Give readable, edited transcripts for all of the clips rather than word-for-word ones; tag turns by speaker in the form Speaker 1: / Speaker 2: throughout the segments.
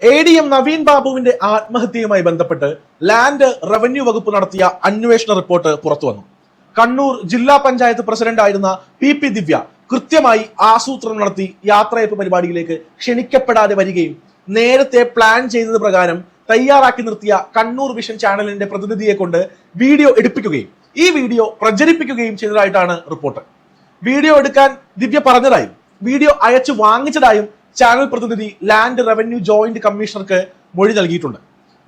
Speaker 1: ADM Naveen ബാബുവിന്റെ ആത്മഹത്യയുമായി ബന്ധപ്പെട്ട് land revenue വകുപ്പ് നടത്തിയ അന്വേഷണ റിപ്പോർട്ട് പുറത്തു വന്നു. കണ്ണൂർ ജില്ലാ പഞ്ചായത്ത് പ്രസിഡന്റ് ആയിരുന്ന PP ദിവ്യ കൃത്യമായി ആസൂത്രണം നടത്തി യാത്രയപ്പ് പരിപാടിയിലേക്ക് ക്ഷണിക്കപ്പെടാതെ വരികയും നേരത്തെ പ്ലാൻ ചെയ്തത് പ്രകാരം തയ്യാറാക്കി നിർത്തിയ കണ്ണൂർ വിഷൻ ചാനലിന്റെ പ്രതിനിധിയെ കൊണ്ട് വീഡിയോ എടുപ്പിക്കുകയും ഈ വീഡിയോ പ്രചരിപ്പിക്കുകയും ചെയ്തതായിട്ടാണ് റിപ്പോർട്ട്. വീഡിയോ എടുക്കാൻ ദിവ്യ പറഞ്ഞതായും വീഡിയോ അയച്ചു വാങ്ങിച്ചതായും ചാനൽ പ്രതിനിധി ലാൻഡ് റവന്യൂ ജോയിന്റ് കമ്മീഷണർക്ക് മൊഴി നൽകിയിട്ടുണ്ട്.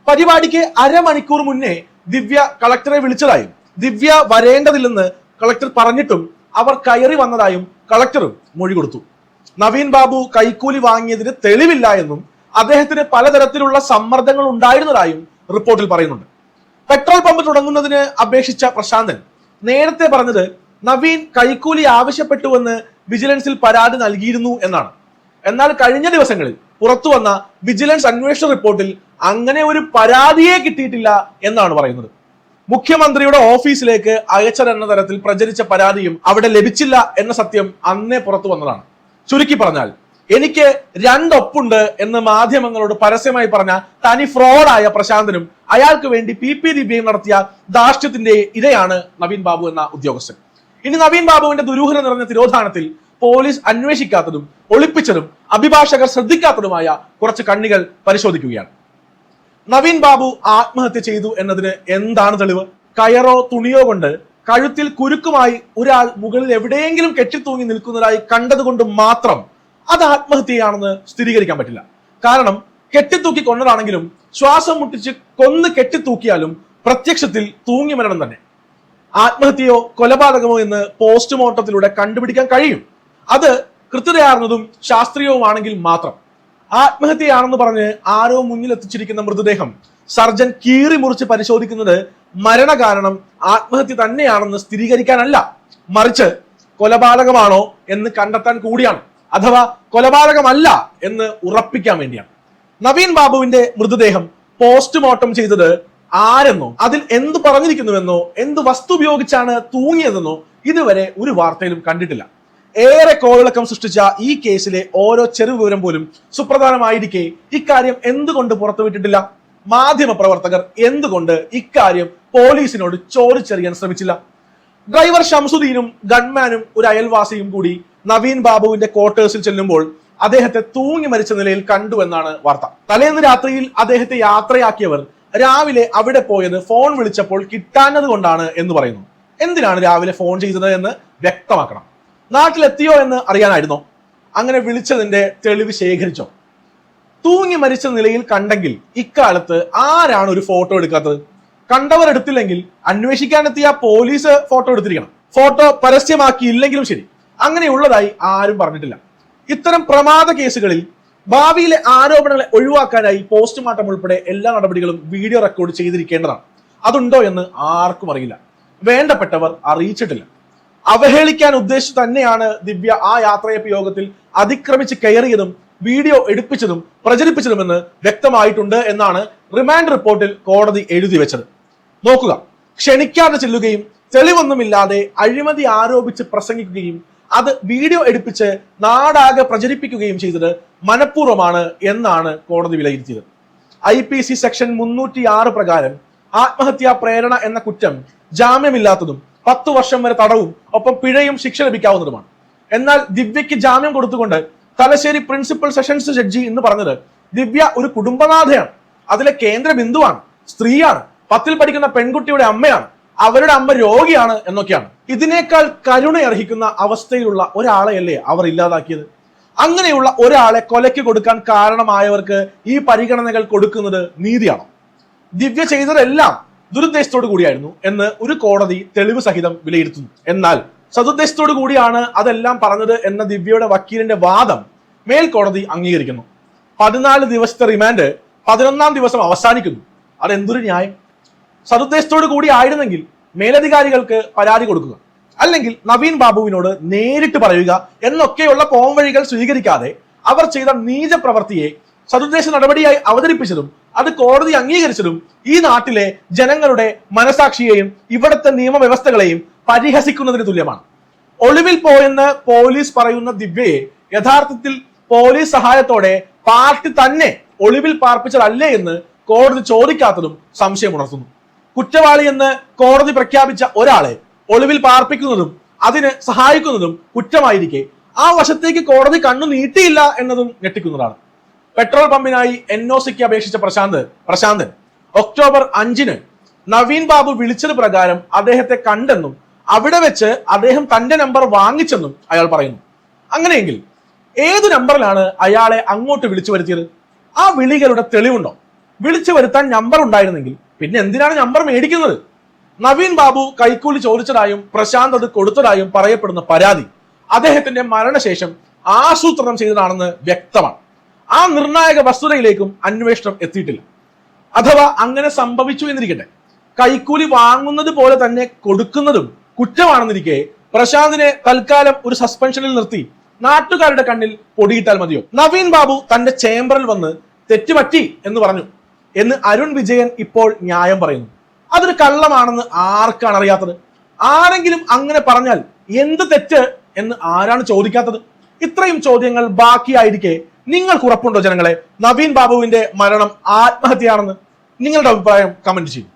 Speaker 1: പരിപാടിക്ക് അരമണിക്കൂർ മുന്നേ ദിവ്യ കളക്ടറെ വിളിച്ചതായും ദിവ്യ വരേണ്ടതില്ലെന്ന് കളക്ടർ പറഞ്ഞിട്ടും അവർ കയറി വന്നതായും കളക്ടറും മൊഴി കൊടുത്തു. നവീൻ ബാബു കൈക്കൂലി വാങ്ങിയതിന് തെളിവില്ല എന്നും അദ്ദേഹത്തിന് പലതരത്തിലുള്ള സമ്മർദ്ദങ്ങൾ ഉണ്ടായിരുന്നതായും റിപ്പോർട്ടിൽ പറയുന്നുണ്ട്. പെട്രോൾ പമ്പ് തുടങ്ങുന്നതിന് അപേക്ഷിച്ച പ്രശാന്തൻ നേരത്തെ പറഞ്ഞത് നവീൻ കൈക്കൂലി ആവശ്യപ്പെട്ടുവെന്ന് വിജിലൻസിൽ പരാതി നൽകിയിരുന്നു എന്നാണ്. എന്നാൽ കഴിഞ്ഞ ദിവസങ്ങളിൽ പുറത്തു വന്ന വിജിലൻസ് അന്വേഷണ റിപ്പോർട്ടിൽ അങ്ങനെ ഒരു പരാതിയെ കിട്ടിയിട്ടില്ല എന്നാണ് പറയുന്നത്. മുഖ്യമന്ത്രിയുടെ ഓഫീസിലേക്ക് അയച്ചതെന്ന തരത്തിൽ പ്രചരിച്ച പരാതിയും അവിടെ ലഭിച്ചില്ല എന്ന സത്യം അന്നേ പുറത്തു വന്നതാണ്. ചുരുക്കി പറഞ്ഞാൽ എനിക്ക് രണ്ടൊപ്പുണ്ട് എന്ന് മാധ്യമങ്ങളോട് പരസ്യമായി പറഞ്ഞ തനി ഫ്രോഡായ പ്രശാന്തനും അയാൾക്ക് വേണ്ടി PP ദിവ്യയും നടത്തിയ ധാർഷ്ട്യത്തിന്റെ ഇരയാണ് നവീൻ ബാബു എന്ന ഉദ്യോഗസ്ഥൻ. ഇനി നവീൻ ബാബുവിന്റെ ദുരൂഹത നിറഞ്ഞ തിരോധാനത്തിൽ പോലീസ് അന്വേഷിക്കാത്തതും ഒളിപ്പിച്ചതും അഭിഭാഷകർ ശ്രദ്ധിക്കാത്തതുമായ കുറച്ച് കണ്ണികൾ പരിശോധിക്കുകയാണ്. നവീൻ ബാബു ആത്മഹത്യ ചെയ്തു എന്നതിന് എന്താണ് തെളിവ്? കയറോ തുണിയോ കൊണ്ട് കഴുത്തിൽ കുരുക്കുമായി ഒരാൾ മുകളിൽ എവിടെയെങ്കിലും കെട്ടിത്തൂങ്ങി നിൽക്കുന്നതായി കണ്ടതുകൊണ്ട് മാത്രം അത് ആത്മഹത്യയാണെന്ന് സ്ഥിരീകരിക്കാൻ പറ്റില്ല. കാരണം കെട്ടിത്തൂക്കി കൊന്നതാണെങ്കിലും ശ്വാസം മുട്ടിച്ച് കൊന്ന് കെട്ടിത്തൂക്കിയാലും പ്രത്യക്ഷത്തിൽ തൂങ്ങി മരണം തന്നെ. ആത്മഹത്യയോ കൊലപാതകമോ എന്ന് പോസ്റ്റ്മോർട്ടത്തിലൂടെ കണ്ടുപിടിക്കാൻ കഴിയും. അത് കൃത്യതയാർന്നതും ശാസ്ത്രീയവുമാണെങ്കിൽ മാത്രം. ആത്മഹത്യയാണെന്ന് പറഞ്ഞ് ആരോ മുന്നിൽ എത്തിച്ചിരിക്കുന്ന മൃതദേഹം സർജൻ കീറി മുറിച്ച് പരിശോധിക്കുന്നത് മരണകാരണം ആത്മഹത്യ തന്നെയാണെന്ന് സ്ഥിരീകരിക്കാനല്ല, മറിച്ച് കൊലപാതകമാണോ എന്ന് കണ്ടെത്താൻ കൂടിയാണ്, അഥവാ കൊലപാതകമല്ല എന്ന് ഉറപ്പിക്കാൻ വേണ്ടിയാണ്. നവീൻ ബാബുവിന്റെ മൃതദേഹം പോസ്റ്റ്മോർട്ടം ചെയ്തത് ആരെന്നോ അതിൽ എന്ത് പറഞ്ഞിരിക്കുന്നുവെന്നോ എന്ത് വസ്തു ഉപയോഗിച്ചാണ് തൂങ്ങിയതെന്നോ ഇതുവരെ ഒരു വാർത്തയിലും കണ്ടിട്ടില്ല. ഏറെ കോളിളക്കം സൃഷ്ടിച്ച ഈ കേസിലെ ഓരോ ചെറുവിവരം പോലും സുപ്രധാനമായിരിക്കെ ഇക്കാര്യം എന്തുകൊണ്ട് പുറത്തുവിട്ടിട്ടില്ല? മാധ്യമപ്രവർത്തകർ എന്തുകൊണ്ട് ഇക്കാര്യം പോലീസിനോട് ചോദിച്ചറിയാൻ ശ്രമിച്ചില്ല? ഡ്രൈവർ ഷംസുദ്ദീനും ഗൺമാനും ഒരു അയൽവാസിയും കൂടി നവീൻ ബാബുവിന്റെ ക്വാർട്ടേഴ്സിൽ ചെല്ലുമ്പോൾ അദ്ദേഹത്തെ തൂങ്ങി മരിച്ച നിലയിൽ കണ്ടു എന്നാണ് വാർത്ത. തലേന്ന് രാത്രിയിൽ അദ്ദേഹത്തെ യാത്രയാക്കിയവർ രാവിലെ അവിടെ പോയത് ഫോൺ വിളിച്ചപ്പോൾ കിട്ടാഞ്ഞത് കൊണ്ടാണ് എന്ന് പറയുന്നു. എന്തിനാണ് രാവിലെ ഫോൺ ചെയ്തത് എന്ന് വ്യക്തമാക്കണം. നാട്ടിലെത്തിയോ എന്ന് അറിയാനായിരുന്നോ? അങ്ങനെ വിളിച്ചതിന്റെ തെളിവ് ശേഖരിച്ചോ? തൂങ്ങി മരിച്ച നിലയിൽ കണ്ടെങ്കിൽ ഇക്കാലത്ത് ആരാണ് ഒരു ഫോട്ടോ എടുക്കാത്തത്? കണ്ടവർ എടുത്തില്ലെങ്കിൽ അന്വേഷിക്കാനെത്തിയ പോലീസ് ഫോട്ടോ എടുത്തിരിക്കണം. ഫോട്ടോ പരസ്യമാക്കിയില്ലെങ്കിലും ശരി, അങ്ങനെയുള്ളതായി ആരും പറഞ്ഞിട്ടില്ല. ഇത്തരം പ്രമാദ കേസുകളിൽ ഭാവിയിലെ ആരോപണങ്ങളെ ഒഴിവാക്കാനായി പോസ്റ്റ്മോർട്ടം ഉൾപ്പെടെ എല്ലാ നടപടികളും വീഡിയോ റെക്കോർഡ് ചെയ്തിരിക്കേണ്ടതാണ്. അതുണ്ടോ എന്ന് ആർക്കും അറിയില്ല, വേണ്ടപ്പെട്ടവർ അറിയിച്ചിട്ടില്ല. അവഹേളിക്കാൻ ഉദ്ദേശിച്ചു തന്നെയാണ് ദിവ്യ ആ യാത്രയപ്പ് യോഗത്തിൽ അതിക്രമിച്ച് കയറിയതും വീഡിയോ എടുപ്പിച്ചതും പ്രചരിപ്പിച്ചതുമെന്ന് വ്യക്തമായിട്ടുണ്ട് എന്നാണ് റിമാൻഡ് റിപ്പോർട്ടിൽ കോടതി എഴുതി വെച്ചത്. നോക്കുക, ക്ഷണിക്കാതെ ചെല്ലുകയും തെളിവൊന്നുമില്ലാതെ അഴിമതി ആരോപിച്ച് പ്രസംഗിക്കുകയും അത് വീഡിയോ എടുപ്പിച്ച് നാടാകെ പ്രചരിപ്പിക്കുകയും ചെയ്തത് മനഃപൂർവ്വമാണ് എന്നാണ് കോടതി വിലയിരുത്തിയത്. IPC സെക്ഷൻ 306 പ്രകാരം ആത്മഹത്യാ പ്രേരണ എന്ന കുറ്റം ജാമ്യമില്ലാത്തതും 10 വർഷം വരെ തടവും ഒപ്പം പിഴയും ശിക്ഷ ലഭിക്കാവുന്നതുമാണ്. എന്നാൽ ദിവ്യയ്ക്ക് ജാമ്യം കൊടുത്തുകൊണ്ട് തലശ്ശേരി പ്രിൻസിപ്പൽ സെഷൻസ് ജഡ്ജി എന്ന് പറഞ്ഞത് ദിവ്യ ഒരു കുടുംബനാഥയാണ്, അതിലെ കേന്ദ്ര ബിന്ദുവാണ്, സ്ത്രീയാണ്, 10ൽ പഠിക്കുന്ന പെൺകുട്ടിയുടെ അമ്മയാണ്, അവരുടെ അമ്മ രോഗിയാണ് എന്നൊക്കെയാണ്. ഇതിനേക്കാൾ കരുണയർഹിക്കുന്ന അവസ്ഥയിലുള്ള ഒരാളെയല്ലേ അവർ ഇല്ലാതാക്കിയത്? അങ്ങനെയുള്ള ഒരാളെ കൊലയ്ക്ക് കൊടുക്കാൻ കാരണമായവർക്ക് ഈ പരിഗണനകൾ കൊടുക്കുന്നത് നീതിയാണോ? ദിവ്യ ചെയ്തതെല്ലാം ദുരുദ്ദേശത്തോടു കൂടിയായിരുന്നു എന്ന് ഒരു കോടതി തെളിവ് സഹിതം വിലയിരുത്തുന്നു. എന്നാൽ സതുദ്ദേശത്തോടു കൂടിയാണ് അതെല്ലാം പറഞ്ഞത് എന്ന ദിവ്യയുടെ വക്കീലിന്റെ വാദം മേൽക്കോടതി അംഗീകരിക്കുന്നു. 14 ദിവസത്തെ റിമാൻഡ് 11ാം ദിവസം അവസാനിക്കുന്നു. അതെന്തൊരു ന്യായം? സതുദ്ദേശത്തോടു കൂടി ആയിരുന്നെങ്കിൽ മേലധികാരികൾക്ക് പരാതി കൊടുക്കുക, അല്ലെങ്കിൽ നവീൻ ബാബുവിനോട് നേരിട്ട് പറയുക എന്നൊക്കെയുള്ള പോംവഴികൾ സ്വീകരിക്കാതെ അവർ ചെയ്ത നീച പ്രവൃത്തിയെ സതുദ്ദേശ നടപടിയായി അവതരിപ്പിച്ചതും അത് കോടതി അംഗീകരിച്ചതും ഈ നാട്ടിലെ ജനങ്ങളുടെ മനസാക്ഷിയെയും ഇവിടുത്തെ നിയമവ്യവസ്ഥകളെയും പരിഹസിക്കുന്നതിന് തുല്യമാണ്. ഒളിവിൽ പോയെന്ന് പോലീസ് പറയുന്ന ദിവ്യയെ യഥാർത്ഥത്തിൽ പോലീസ് സഹായത്തോടെ പാർട്ടി തന്നെ ഒളിവിൽ പാർപ്പിച്ചതല്ലേ എന്ന് കോടതി ചോദിക്കാത്തതും സംശയമുണർത്തുന്നു. കുറ്റവാളി എന്ന് കോടതി പ്രഖ്യാപിച്ച ഒരാളെ ഒളിവിൽ പാർപ്പിക്കുന്നതും അതിന് സഹായിക്കുന്നതും കുറ്റമായിരിക്കെ ആ വശത്തേക്ക് കോടതി കണ്ണു നീട്ടിയില്ല എന്നതും ഞെട്ടിക്കുന്നതാണ്. പെട്രോൾ പമ്പിനായി NOCക്ക് അപേക്ഷിച്ച പ്രശാന്തൻ ഒക്ടോബർ 5-ന് നവീൻ ബാബു വിളിച്ചത് പ്രകാരം അദ്ദേഹത്തെ കണ്ടെന്നും അവിടെ വെച്ച് അദ്ദേഹം തന്റെ നമ്പർ വാങ്ങിച്ചെന്നും അയാൾ പറയുന്നു. അങ്ങനെയെങ്കിൽ ഏതു നമ്പറിലാണ് അയാളെ അങ്ങോട്ട് വിളിച്ചു വരുത്തിയത്? ആ വിളികളുടെ തെളിവുണ്ടോ? വിളിച്ചു വരുത്താൻ നമ്പർ ഉണ്ടായിരുന്നെങ്കിൽ പിന്നെ എന്തിനാണ് നമ്പർ മേടിക്കുന്നത്? നവീൻ ബാബു കൈക്കൂലി ചോദിച്ചതായും പ്രശാന്ത് അത് കൊടുത്തതായും പറയപ്പെടുന്ന പരാതി അദ്ദേഹത്തിന്റെ മരണശേഷം ആസൂത്രണം ചെയ്തതാണെന്ന് വ്യക്തമാണ്. ആ നിർണായക വസ്തുതയിലേക്കും അന്വേഷണം എത്തിയിട്ടില്ല. അഥവാ അങ്ങനെ സംഭവിച്ചു എന്നിരിക്കട്ടെ, കൈക്കൂലി വാങ്ങുന്നത് പോലെ തന്നെ കൊടുക്കുന്നതും കുറ്റമാണെന്നിരിക്കെ പ്രശാന്തിനെ തൽക്കാലം ഒരു സസ്പെൻഷനിൽ നിർത്തി നാട്ടുകാരുടെ കണ്ണിൽ പൊടിയിട്ടാൽ മതിയോ? നവീൻ ബാബു തന്റെ ചേംബറിൽ വന്ന് തെറ്റുപറ്റി എന്ന് പറഞ്ഞു എന്ന് അരുൺ വിജയൻ ഇപ്പോൾ ന്യായം പറയുന്നു. അതൊരു കള്ളമാണെന്ന് ആർക്കാണ് അറിയാത്തത്? ആരെങ്കിലും അങ്ങനെ പറഞ്ഞാൽ എന്ത് തെറ്റ് എന്ന് ആരാണ് ചോദിക്കാത്തത്? ഇത്രയും ചോദ്യങ്ങൾ ബാക്കിയായിരിക്കെ നിങ്ങൾക്ക് ഉറപ്പുണ്ടോ ജനങ്ങളെ, നവീൻ ബാബുവിന്റെ മരണം ആത്മഹത്യയാണെന്ന്? നിങ്ങളുടെ അഭിപ്രായം കമന്റ് ചെയ്യും.